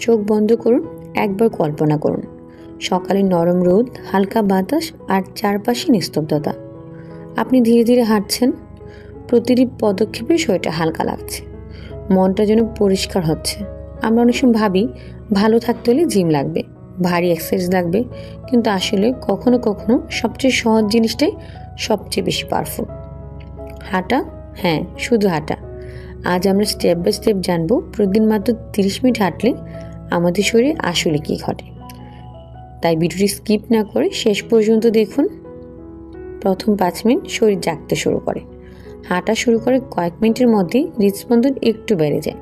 চোখ বন্ধ করুন, একবার কল্পনা করুন সকালে নরম রোদ, হালকা বাতাস আর চারপাশে নিস্তব্ধতা। আপনি ধীরে ধীরে হাঁটছেন, প্রতিটি পদক্ষেপে শরীরটা হালকা লাগছে, মনটা যেন পরিষ্কার হচ্ছে। আমরা অনেক সময় ভাবি ভালো থাকতে হলে জিম লাগবে, ভারী এক্সারসাইজ লাগবে, কিন্তু আসলে কখনো কখনো সবচেয়ে সহজ জিনিসটাই সবচেয়ে বেশি পাওয়ারফুল। হাঁটা, হ্যাঁ শুধু হাঁটা। আজ আমরা স্টেপ বাই স্টেপ জানবো প্রতিদিন মাত্র 30 মিনিট হাঁটলে আমাদের শরীরে আসলে কী ঘটে। তাই ভিডিওটি স্কিপ না করে শেষ পর্যন্ত দেখুন। প্রথম 5 মিনিট শরীর জাগতে শুরু করে। হাঁটা শুরু করে কয়েক মিনিটের মধ্যেই হৃদস্পন্দন একটু বেড়ে যায়,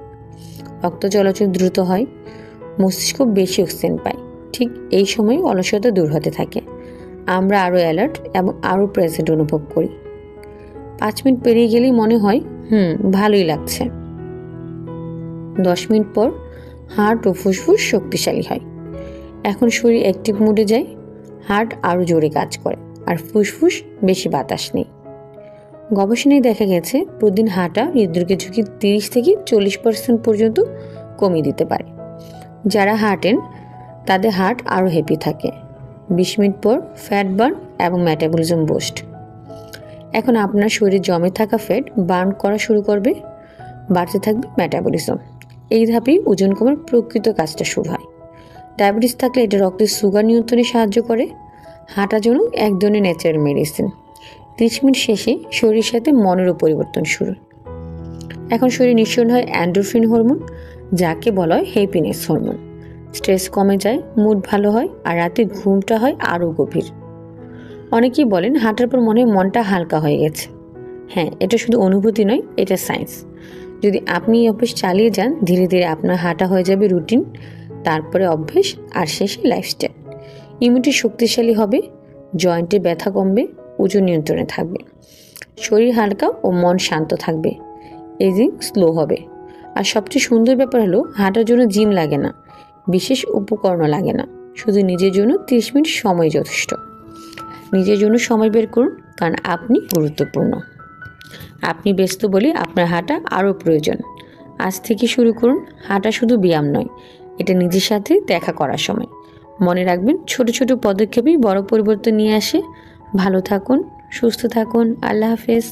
রক্ত চলাচল দ্রুত হয়, মস্তিষ্ক বেশি অক্সিজেন পায়। ঠিক এই সময় অলসতা দূর হতে থাকে, আমরা আরও অ্যালার্ট এবং আরও প্রেজেন্ট অনুভব করি। 5 মিনিট পেরিয়ে গেলেই মনে হয় ভালোই লাগছে। 10 মিনিট পর হার্ট ও ফুসফুস শক্তিশালী হয়। এখন শরীর অ্যাক্টিভ মোডে যায়, হার্ট আরও জোরে কাজ করে আর ফুসফুস বেশি বাতাস নেই। গবেষণায় দেখা গেছে প্রতিদিন হাঁটা হৃদরোগের ঝুঁকি 30 থেকে 40% পর্যন্ত কমিয়ে দিতে পারে। যারা হাঁটেন তাদের হার্ট আরও হ্যাপি থাকে। 20 মিনিট পর ফ্যাট বার্ন এবং মেটাবলিজম বুস্ট। এখন আপনার শরীরে জমে থাকা ফ্যাট বার্ন করা শুরু করবে, বাড়তে থাকবে মেটাবলিজম। এই ধাপেই ওজন কমার প্রকৃত কাজটা শুরু হয়। ডায়াবেটিস থাকলে এটা রক্তের সুগার নিয়ন্ত্রণে সাহায্য করে। হাঁটা যেন এক ধরনের ন্যাচারাল মেডিসিন। 30 মিনিট শেষে শরীরের সাথে মনেরও পরিবর্তন শুরু। এখন শরীর নিঃসরণ হয় এন্ডোরফিন হরমোন, যাকে বলা হয় হ্যাপিনেস হরমোন। স্ট্রেস কমে যায়, মুড ভালো হয় আর রাতে ঘুমটা হয় আরও গভীর। অনেকেই বলেন হাঁটার পর মনে হয় মনটা হালকা হয়ে গেছে। হ্যাঁ, এটা শুধু অনুভূতি নয়, এটা সায়েন্স। যদি আপনি এই অভ্যেস চালিয়ে যান, ধীরে ধীরে আপনার হাঁটা হয়ে যাবে রুটিন, তারপরে অভ্যেস আর শেষে লাইফস্টাইল। ইমিউনিটি শক্তিশালী হবে, জয়েন্টে ব্যথা কমবে, ওজন নিয়ন্ত্রণে থাকবে, শরীর হালকা ও মন শান্ত থাকবে, এজিং স্লো হবে। আর সবচেয়ে সুন্দর ব্যাপার হলো হাঁটার জন্য জিম লাগে না, বিশেষ উপকরণ লাগে না, শুধু নিজের জন্য 30 মিনিট সময় যথেষ্ট। নিজের জন্য সময় বের করুন, কারণ আপনি গুরুত্বপূর্ণ। আপনি ব্যস্ত বলে আপনার হাঁটা আরও প্রয়োজন। আজ থেকে শুরু করুন। হাঁটা শুধু ব্যায়াম নয়, এটা নিজের সাথে দেখা করার সময়। মনে রাখবেন, ছোট ছোট পদক্ষেপেই বড় পরিবর্তন নিয়ে আসে। ভালো থাকুন, সুস্থ থাকুন। আল্লাহ হাফেজ।